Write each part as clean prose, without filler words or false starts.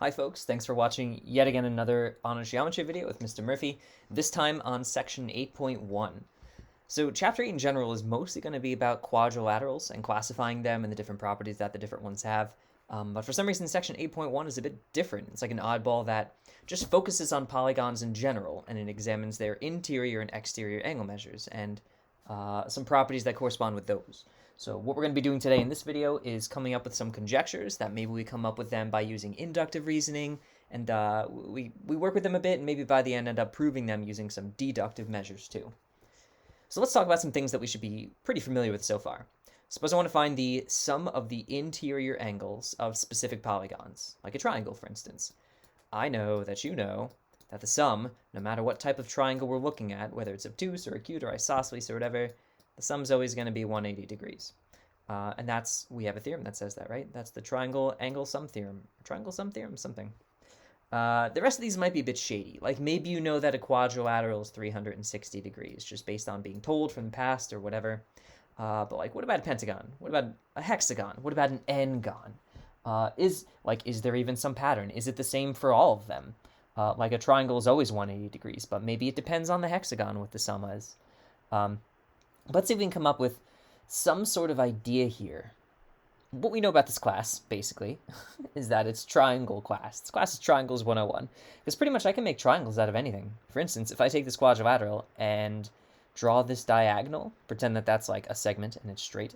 Hi folks, thanks for watching yet again another honors geometry video with Mr. Murphy, this time on section 8.1. So chapter 8 in general is mostly going to be about quadrilaterals and classifying them and the different properties that the different ones have. But for some reason section 8.1 is a bit different. It's like an oddball that just focuses on polygons in general, and it examines their interior and exterior angle measures and some properties that correspond with those. So what we're going to be doing today in this video is coming up with some conjectures that maybe we come up with them by using inductive reasoning, and we work with them a bit, and maybe by the end up proving them using some deductive measures too. So let's talk about some things that we should be pretty familiar with so far. Suppose I want to find the sum of the interior angles of specific polygons, like a triangle for instance. I know that you know that the sum, no matter what type of triangle we're looking at, whether it's obtuse or acute or isosceles or whatever, the sum's always going to be 180 degrees. And we have a theorem that says that, right? That's the triangle angle sum theorem. Triangle sum theorem, something. The rest of these might be a bit shady. Like maybe you know that a quadrilateral is 360 degrees, just based on being told from the past or whatever. But like, what about a pentagon? What about a hexagon? What about an n-gon? Is there even some pattern? Is it the same for all of them? Like a triangle is always 180 degrees, but maybe it depends on the hexagon what the sum is. Let's see if we can come up with some sort of idea here. What we know about this class, basically, is that it's triangle class. This class is triangles 101. Because pretty much I can make triangles out of anything. For instance, if I take this quadrilateral and draw this diagonal, pretend that that's like a segment and it's straight,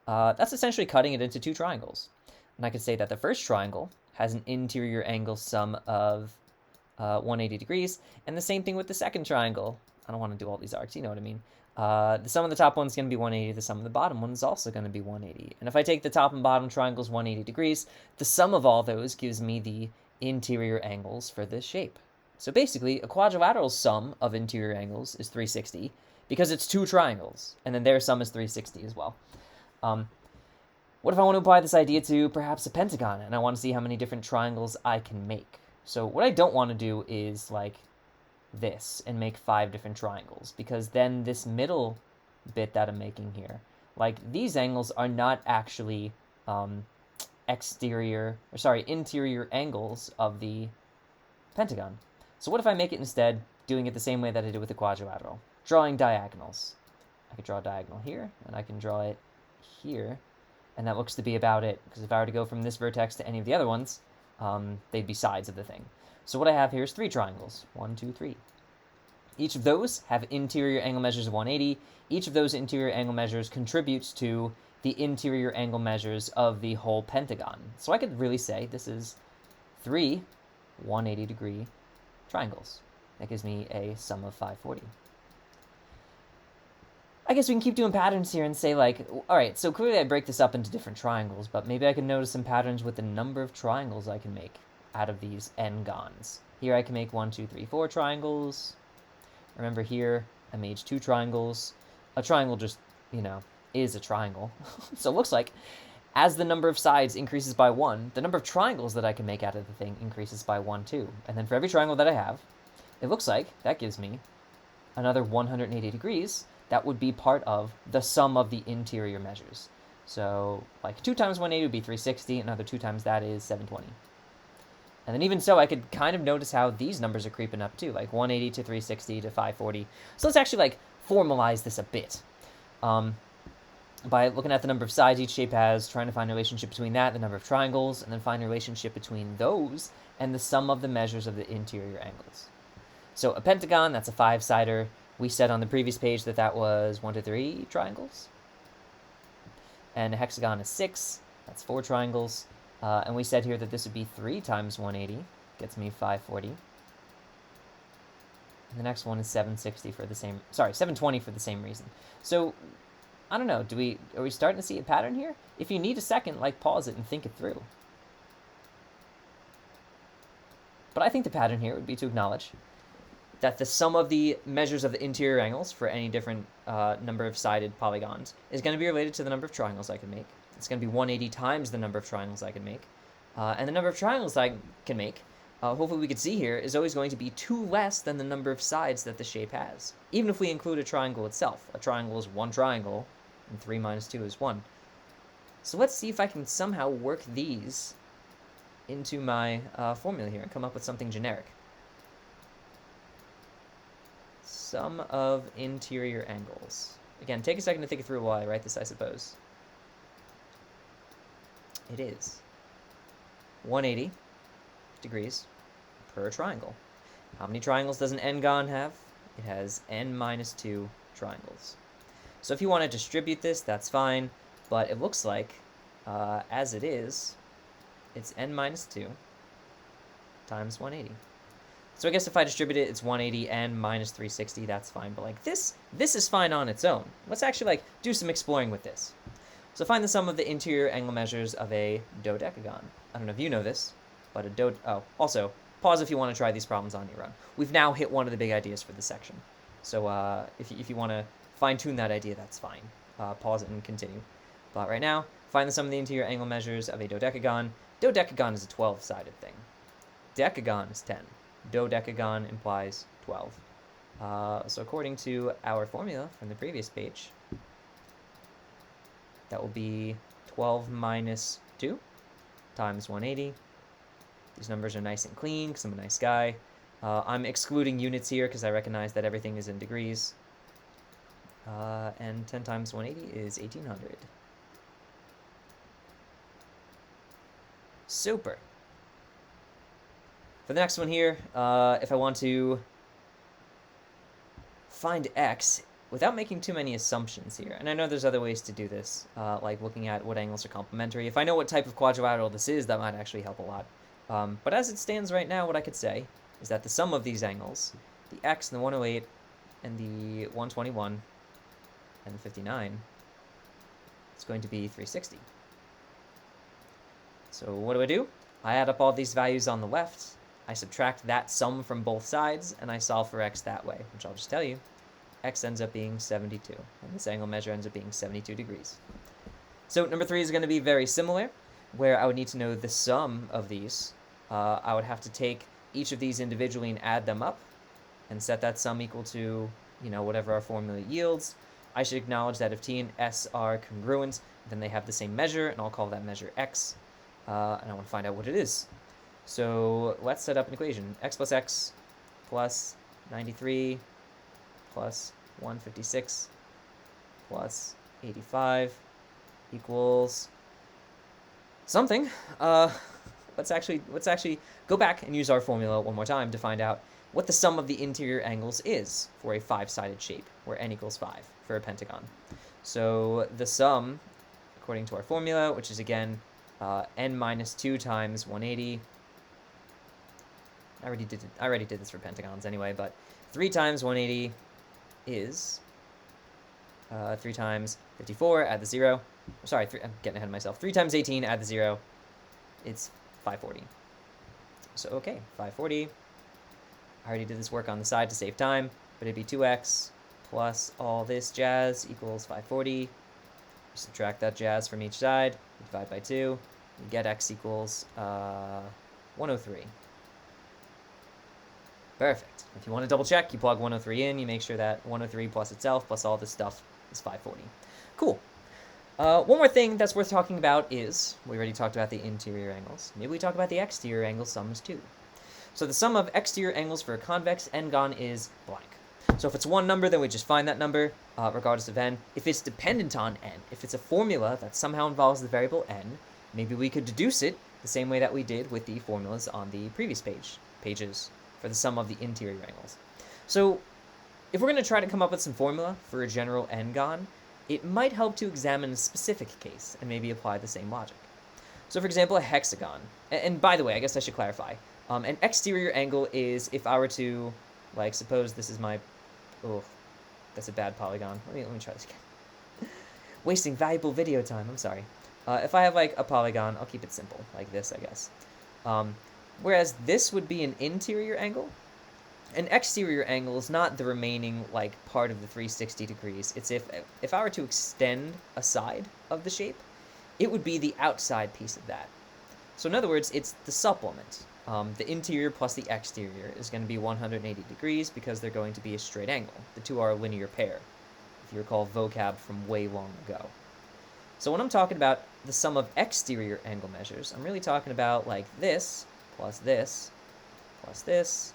that's essentially cutting it into two triangles. And I could say that the first triangle has an interior angle sum of 180 degrees, and the same thing with the second triangle. I don't want to do all these arcs, you know what I mean. The sum of the top one is going to be 180, the sum of the bottom one is also going to be 180. And if I take the top and bottom triangles 180 degrees, the sum of all those gives me the interior angles for this shape. So basically, a quadrilateral sum of interior angles is 360, because it's two triangles, and then their sum is 360 as well. What if I want to apply this idea to perhaps a pentagon, and I want to see how many different triangles I can make? So what I don't want to do is like this and make 5 different triangles, because then this middle bit that I'm making here, like these angles are not actually interior angles of the pentagon. So what if I make it instead doing it the same way that I did with the quadrilateral, drawing diagonals? I could draw a diagonal here, and I can draw it here, and that looks to be about it, because if I were to go from this vertex to any of the other ones, they'd be sides of the thing. So what I have here is 3 triangles. 1, 2, 3. Each of those have interior angle measures of 180. Each of those interior angle measures contributes to the interior angle measures of the whole pentagon. So I could really say this is 3 180-degree triangles. That gives me a sum of 540. I guess we can keep doing patterns here and say, like, all right, so clearly I break this up into different triangles, but maybe I can notice some patterns with the number of triangles I can make out of these n-gons. Here I can make 1, 2, 3, 4 triangles. Remember here, I made 2 triangles. A triangle just, is a triangle. So it looks like as the number of sides increases by 1, the number of triangles that I can make out of the thing increases by 1 too. And then for every triangle that I have, it looks like that gives me another 180 degrees. That would be part of the sum of the interior measures. So like 2 times 180 would be 360, another 2 times that is 720. And then even so, I could kind of notice how these numbers are creeping up too, like 180 to 360 to 540. So let's actually like formalize this a bit. By looking at the number of sides each shape has, trying to find a relationship between that, the number of triangles, and then find a relationship between those and the sum of the measures of the interior angles. So a pentagon, that's a 5-sider. We said on the previous page that that was 1 to 3 triangles. And a hexagon is 6, that's 4 triangles. And we said here that this would be 3 times 180, gets me 540. And the next one is 720 for the same reason. So, I don't know, are we starting to see a pattern here? If you need a second, like pause it and think it through. But I think the pattern here would be to acknowledge that the sum of the measures of the interior angles for any different number of sided polygons is going to be related to the number of triangles I can make. It's going to be 180 times the number of triangles I can make. And the number of triangles I can make, hopefully we could see here, is always going to be 2 less than the number of sides that the shape has, even if we include a triangle itself. A triangle is 1 triangle, and 3 minus 2 is 1. So let's see if I can somehow work these into my formula here and come up with something generic. Sum of interior angles. Again, take a second to think through while I write this, I suppose. It is 180 degrees per triangle. How many triangles does an n-gon have? It has n minus 2 triangles. So if you want to distribute this, that's fine, but it looks like, as it is, it's n minus 2 times 180. So I guess if I distribute it, it's 180 n minus 360, that's fine. But like this is fine on its own. Let's actually like do some exploring with this. So find the sum of the interior angle measures of a dodecagon. I don't know if you know this, but also, pause if you want to try these problems on your own. We've now hit one of the big ideas for this section. So if you want to fine-tune that idea, that's fine. Pause it and continue. But right now, find the sum of the interior angle measures of a dodecagon. Dodecagon is a 12-sided thing. Decagon is 10. Dodecagon implies 12. So according to our formula from the previous page, that will be 12 minus 2 times 180. These numbers are nice and clean because I'm a nice guy. I'm excluding units here because I recognize that everything is in degrees. And 10 times 180 is 1800. Super. For the next one here, if I want to find x without making too many assumptions here, and I know there's other ways to do this, like looking at what angles are complementary. If I know what type of quadrilateral this is, that might actually help a lot. But as it stands right now, what I could say is that the sum of these angles, the x and the 108 and the 121 and the 59, is going to be 360. So what do? I add up all these values on the left, I subtract that sum from both sides, and I solve for x that way, which I'll just tell you. X ends up being 72, and this angle measure ends up being 72 degrees. So number 3 is going to be very similar, where I would need to know the sum of these. I would have to take each of these individually and add them up, and set that sum equal to, whatever our formula yields. I should acknowledge that if t and s are congruent, then they have the same measure, and I'll call that measure x, and I want to find out what it is. So let's set up an equation. X plus 93 plus 156 plus 85 equals something. Let's actually go back and use our formula one more time to find out what the sum of the interior angles is for a 5-sided shape, where n equals 5 for a pentagon. So the sum, according to our formula, which is again n minus 2 times 180. I already did this for pentagons anyway, but 3 times 180 is 3 times 54, add the 0. Sorry, I'm getting ahead of myself. 3 times 18, add the 0. It's 540. So, okay, 540. I already did this work on the side to save time, but it'd be 2x plus all this jazz equals 540. Subtract that jazz from each side, divide by 2, you get x equals 103. Perfect. If you want to double check, you plug 103 in, you make sure that 103 plus itself plus all this stuff is 540. Cool. One more thing that's worth talking about is, we already talked about the interior angles. Maybe we talk about the exterior angle sums too. So the sum of exterior angles for a convex n-gon is blank. So if it's one number, then we just find that number, regardless of n. If it's dependent on n, if it's a formula that somehow involves the variable n, maybe we could deduce it the same way that we did with the formulas on the previous pages for the sum of the interior angles. So if we're going to try to come up with some formula for a general n-gon, it might help to examine a specific case and maybe apply the same logic. So for example, a hexagon. And by the way, I guess I should clarify. An exterior angle is if I were to, like, suppose this is my... Oh, that's a bad polygon. Let me try this again. Wasting valuable video time, I'm sorry. If I have, like, a polygon, I'll keep it simple, like this, I guess. Whereas this would be an interior angle. An exterior angle is not the remaining, like, part of the 360 degrees. It's if I were to extend a side of the shape, it would be the outside piece of that. So in other words, it's the supplement. The interior plus the exterior is going to be 180 degrees because they're going to be a straight angle. The two are a linear pair, if you recall vocab from way long ago. So when I'm talking about the sum of exterior angle measures, I'm really talking about like this, plus this, plus this,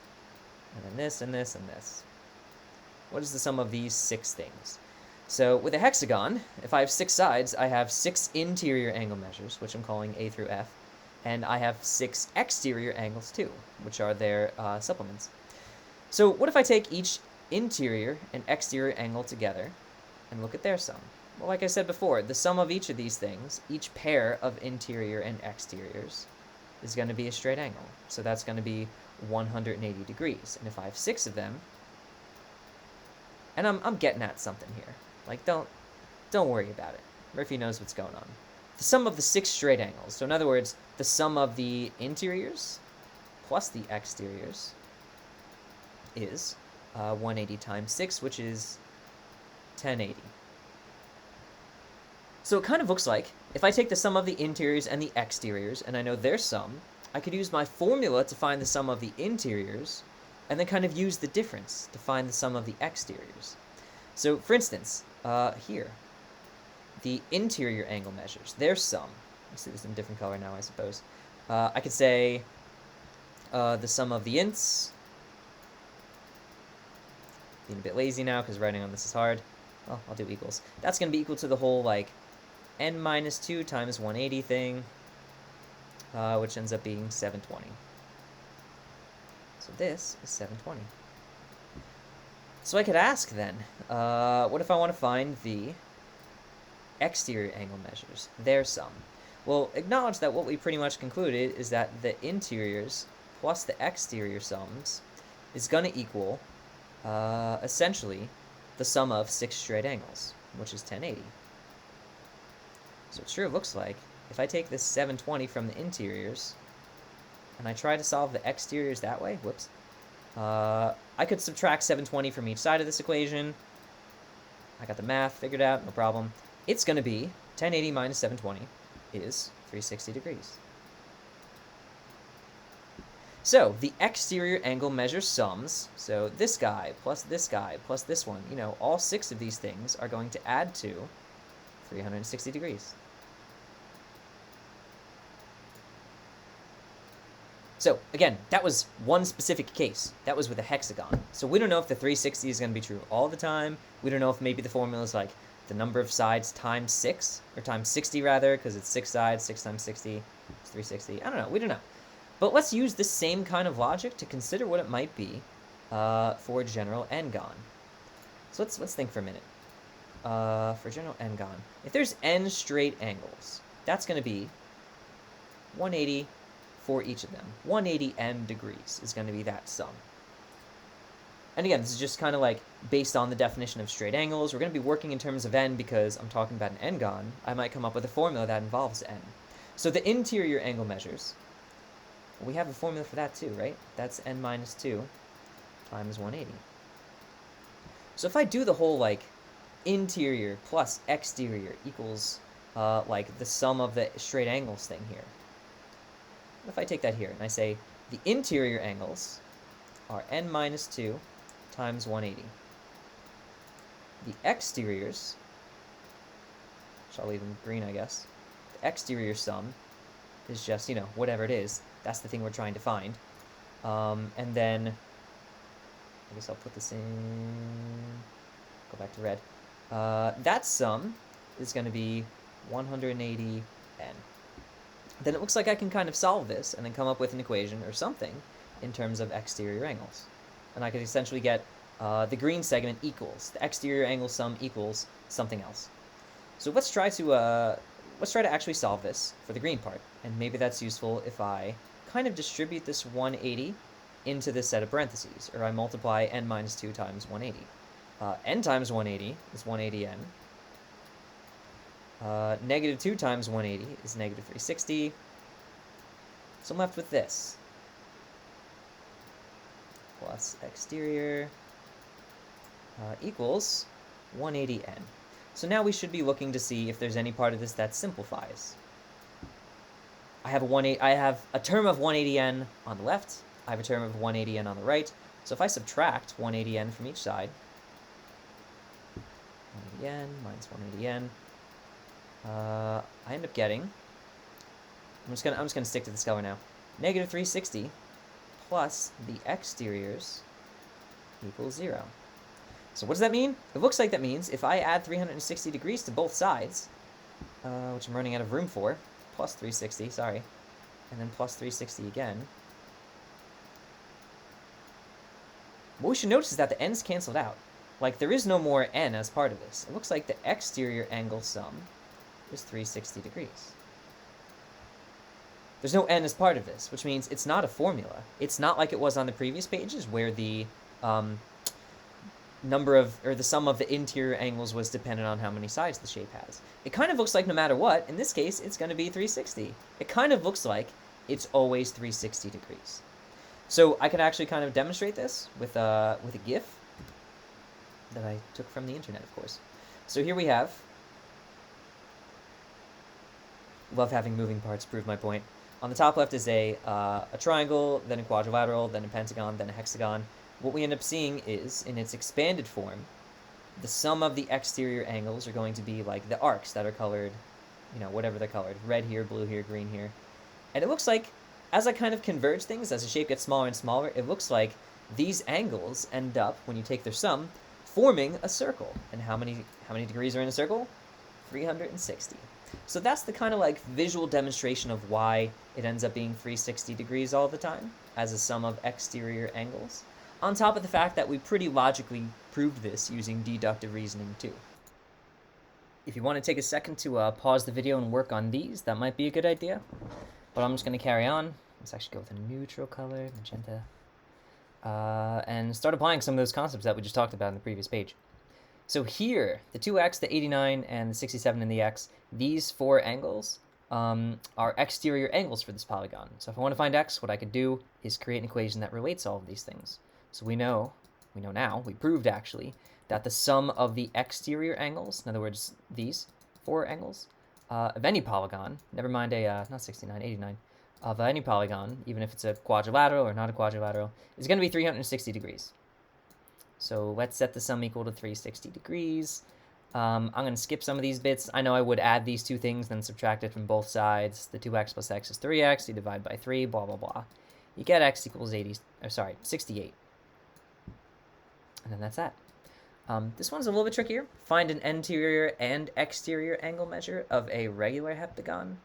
and then this, and this, and this. What is the sum of these 6 things? So with a hexagon, if I have 6 sides, I have 6 interior angle measures, which I'm calling A through F, and I have 6 exterior angles too, which are their supplements. So what if I take each interior and exterior angle together and look at their sum? Well, like I said before, the sum of each of these things, each pair of interior and exteriors, is going to be a straight angle. So that's going to be 180 degrees. And if I have 6 of them, and I'm getting at something here. Like, don't worry about it. Murphy knows what's going on. The sum of the 6 straight angles. So in other words, the sum of the interiors plus the exteriors is 180 times 6, which is 1080. So it kind of looks like if I take the sum of the interiors and the exteriors, and I know their sum, I could use my formula to find the sum of the interiors, and then kind of use the difference to find the sum of the exteriors. So for instance, here, the interior angle measures, their sum. Let's see this in a different color now, I suppose. I could say the sum of the ints. Being a bit lazy now because writing on this is hard. Well, I'll do equals. That's going to be equal to the whole, like, n minus 2 times 180 thing, which ends up being 720. So this is 720. So I could ask then, what if I want to find the exterior angle measures, their sum? Well, acknowledge that what we pretty much concluded is that the interiors plus the exterior sums is going to equal, essentially, the sum of 6 straight angles, which is 1080. So it sure looks like if I take this 720 from the interiors and I try to solve the exteriors that way, whoops, I could subtract 720 from each side of this equation. I got the math figured out, no problem. It's going to be 1080 minus 720 is 360 degrees. So the exterior angle measure sums, so this guy plus this one, you know, all 6 of these things are going to add to 360 degrees. So again, that was one specific case. That was with a hexagon. So we don't know if the 360 is going to be true all the time. We don't know if maybe the formula is like the number of sides times 6, or times 60 rather, because it's 6 sides, 6 times 60 is 360. I don't know, we don't know. But let's use this same kind of logic to consider what it might be for general n-gon. So let's think for a minute. For general n-gon, if there's n straight angles, that's going to be 180 for each of them. 180 n degrees is going to be that sum. And again, this is just kind of like based on the definition of straight angles. We're going to be working in terms of n because I'm talking about an n-gon. I might come up with a formula that involves n. So the interior angle measures, we have a formula for that too, right? That's n minus 2 times 180. So if I do the whole, like, interior plus exterior equals, like, the sum of the straight angles thing here. What if I take that here and I say the interior angles are n minus 2 times 180. The exteriors, which I'll leave them green, I guess. The exterior sum is just, you know, whatever it is. That's the thing we're trying to find. And then, I guess I'll put this in, go back to red. That sum is going to be 180n. Then it looks like I can kind of solve this and then come up with an equation or something in terms of exterior angles. And I could essentially get the green segment equals, the exterior angle sum equals something else. So let's try to actually solve this for the green part. And maybe that's useful if I kind of distribute this 180 into this set of parentheses, or I multiply n minus 2 times 180. N times 180 is 180n. Negative 2 times 180 is negative 360. So I'm left with this. Plus exterior equals 180n. So now we should be looking to see if there's any part of this that simplifies. I have a term of 180n on the left. I have a term of 180n on the right. So if I subtract 180n from each side, 180n minus 180n, I end up getting, I'm just gonna stick to this color now. Negative 360 plus the exteriors equals 0. So what does that mean? It looks like that means if I add 360 degrees to both sides, which I'm running out of room for, plus 360, sorry, and then plus 360 again, what we should notice is that the n's canceled out. Like, there is no more n as part of this. It looks like the exterior angle sum is 360 degrees. There's no n as part of this, which means it's not a formula. It's not like it was on the previous pages where the the sum of the interior angles was dependent on how many sides the shape has. It kind of looks like no matter what, in this case, it's going to be 360. It kind of looks like it's always 360 degrees. So I could actually kind of demonstrate this with a GIF that I took from the internet, of course. So here we have, love having moving parts, prove my point. On the top left is a triangle, then a quadrilateral, then a pentagon, then a hexagon. What we end up seeing is, in its expanded form, the sum of the exterior angles are going to be like the arcs that are colored, you know, whatever they're colored. Red here, blue here, green here. And it looks like, as I kind of converge things, as the shape gets smaller and smaller, it looks like these angles end up, when you take their sum, forming a circle. And how many degrees are in a circle? 360. So that's the kind of like visual demonstration of why it ends up being 360 degrees all the time, as a sum of exterior angles. On top of the fact that we pretty logically proved this using deductive reasoning too. If you want to take a second to pause the video and work on these, that might be a good idea. But I'm just going to carry on. Let's actually go with a neutral color, magenta, and start applying some of those concepts that we just talked about in the previous page. So here, the 2x, the 89, and the 67 in the x, these four angles are exterior angles for this polygon. So if I want to find x, what I could do is create an equation that relates all of these things. So we know now, we proved actually, that the sum of the exterior angles, in other words, these four angles, of any polygon, never mind not 69, 89, of any polygon, even if it's a quadrilateral or not a quadrilateral, is going to be 360 degrees. So let's set the sum equal to 360 degrees. I'm going to skip some of these bits. I know I would add these two things, then subtract it from both sides. The 2x plus x is 3x. You divide by 3, blah, blah, blah. You get x equals 68. And then that's that. This one's a little bit trickier. Find an anterior and exterior angle measure of a regular heptagon.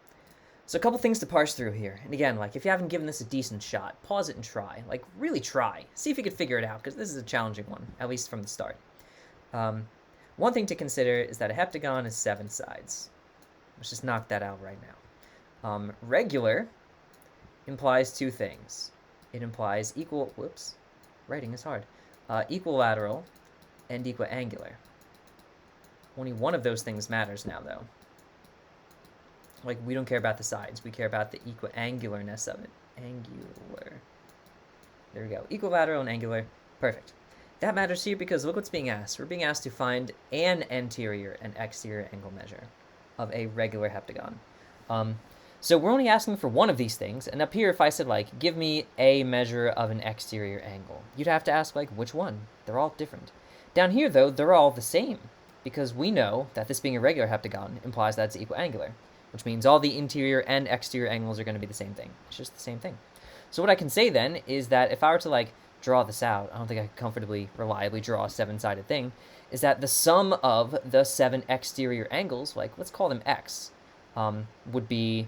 So a couple things to parse through here. And again, like, if you haven't given this a decent shot, pause it and try. Like, really try. See if you can figure it out, because this is a challenging one, at least from the start. One thing to consider is that a heptagon is 7 sides. Let's just knock that out right now. Regular implies two things. It implies writing is hard. Equilateral and equiangular. Only one of those things matters now, though. Like, we don't care about the sides. We care about the equiangularness of it. Angular. There we go. Equilateral and angular. Perfect. That matters here because look what's being asked. We're being asked to find an anterior and exterior angle measure of a regular heptagon. So we're only asking for one of these things. And up here, if I said, like, give me a measure of an exterior angle, you'd have to ask, like, which one? They're all different. Down here, though, they're all the same because we know that this being a regular heptagon implies that it's equiangular, which means all the interior and exterior angles are going to be the same thing. It's just the same thing. So what I can say then is that if I were to, like, draw this out, I don't think I could comfortably, reliably draw a 7-sided thing, is that the sum of the 7 exterior angles, like, let's call them x, would be,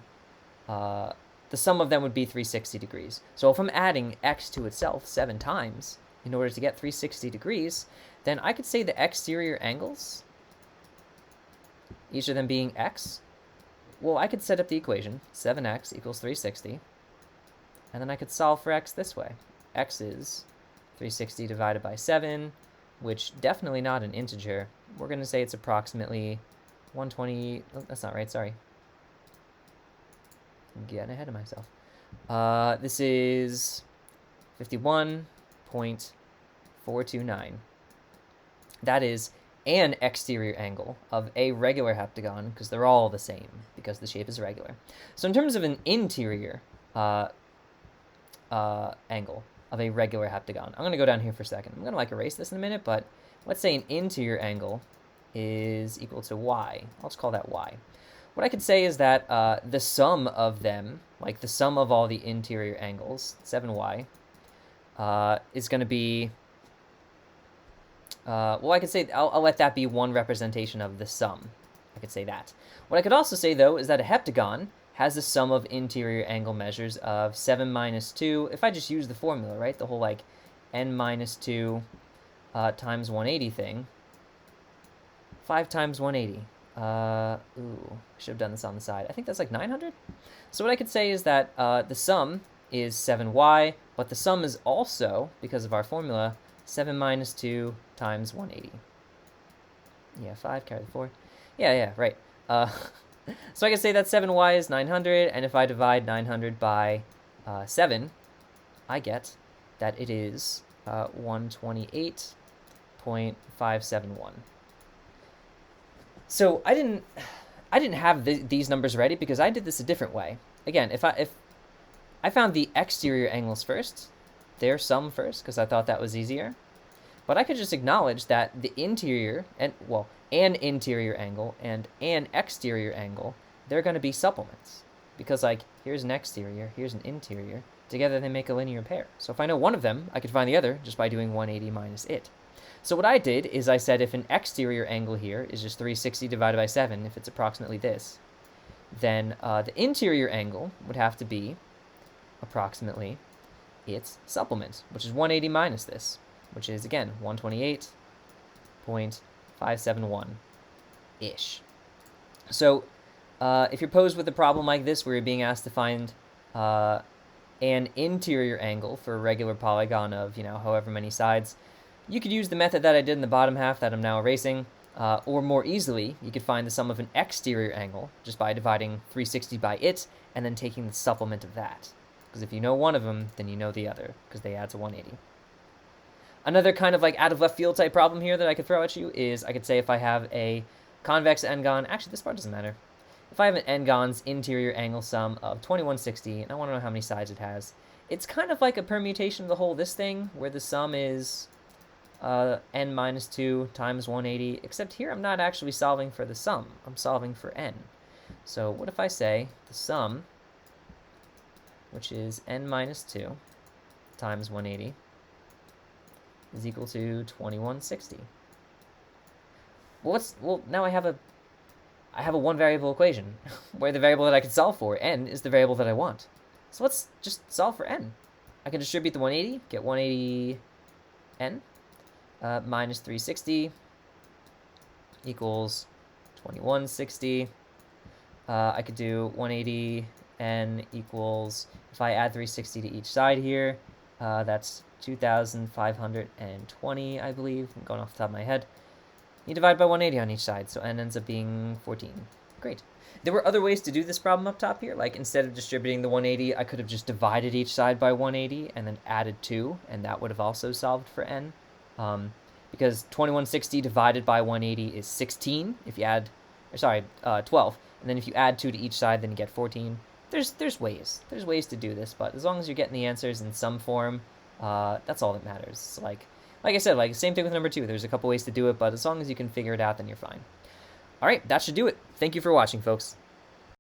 the sum of them would be 360 degrees. So if I'm adding x to itself 7 times in order to get 360 degrees, then I could say the exterior angles, each of them being x, well, I could set up the equation, 7x equals 360, and then I could solve for x this way. X is 360 divided by 7, which definitely not an integer. We're going to say it's approximately 120, oh, that's not right, sorry. I'm getting ahead of myself. This is 51.429. That is an exterior angle of a regular heptagon, because they're all the same, because the shape is regular. So in terms of an interior angle of a regular heptagon, I'm going to go down here for a second. I'm going to, like, erase this in a minute, but let's say an interior angle is equal to y. I'll just call that y. what I could say is that the sum of them, like the sum of all the interior angles, 7y, is going to be, well, I could say, I'll let that be one representation of the sum. I could say that. What I could also say, though, is that a heptagon has the sum of interior angle measures of 7 minus 2. If I just use the formula, right, the whole, like, n minus 2 times 180 thing, 5 times 180. Ooh, should have done this on the side. I think that's like 900. So what I could say is that the sum is 7y, but the sum is also, because of our formula, 7 minus 2 times 180. Yeah, 5, carry the 4. Yeah, right. So I can say that 7y is 900, and if I divide 900 by 7, I get that it is 128.571. So I didn't have these numbers ready because I did this a different way. Again, if I found the exterior angles first, their sum first, because I thought that was easier. But I could just acknowledge that the interior, and well, an interior angle and an exterior angle, they're going to be supplements. Because, like, here's an exterior, here's an interior. Together they make a linear pair. So if I know one of them, I could find the other just by doing 180 minus it. So what I did is I said if an exterior angle here is just 360 divided by 7, if it's approximately this, then the interior angle would have to be approximately its supplement, which is 180 minus this, which is, again, 128.571-ish. So if you're posed with a problem like this where you're being asked to find an interior angle for a regular polygon of, however many sides, you could use the method that I did in the bottom half that I'm now erasing, or more easily, you could find the sum of an exterior angle just by dividing 360 by it and then taking the supplement of that. Because if you know one of them, then you know the other, because they add to 180. Another kind of like out of left field type problem here that I could throw at you is I could say if I have a convex n-gon, actually this part doesn't matter. If I have an n-gon's interior angle sum of 2160, and I want to know how many sides it has, it's kind of like a permutation of the whole this thing, where the sum is n minus 2 times 180, except here I'm not actually solving for the sum, I'm solving for n. So what if I say the sum, which is n minus 2 times 180, is equal to 2160. Well, now I have a one variable equation where the variable that I can solve for, n, is the variable that I want. So let's just solve for n. I can distribute the 180, get 180 n minus 360 equals 2160. I could do 180 n equals, if I add 360 to each side here, that's 2,520, I believe. I'm going off the top of my head. You divide by 180 on each side, so n ends up being 14. Great. There were other ways to do this problem up top here. Like, instead of distributing the 180, I could have just divided each side by 180 and then added 2, and that would have also solved for n. Because 2160 divided by 180 is 16. If you add, 12. And then if you add 2 to each side, then you get 14. There's ways. There's ways to do this, but as long as you're getting the answers in some form, that's all that matters. So like I said, like same thing with number 2. There's a couple ways to do it, but as long as you can figure it out, then you're fine. All right, that should do it. Thank you for watching, folks.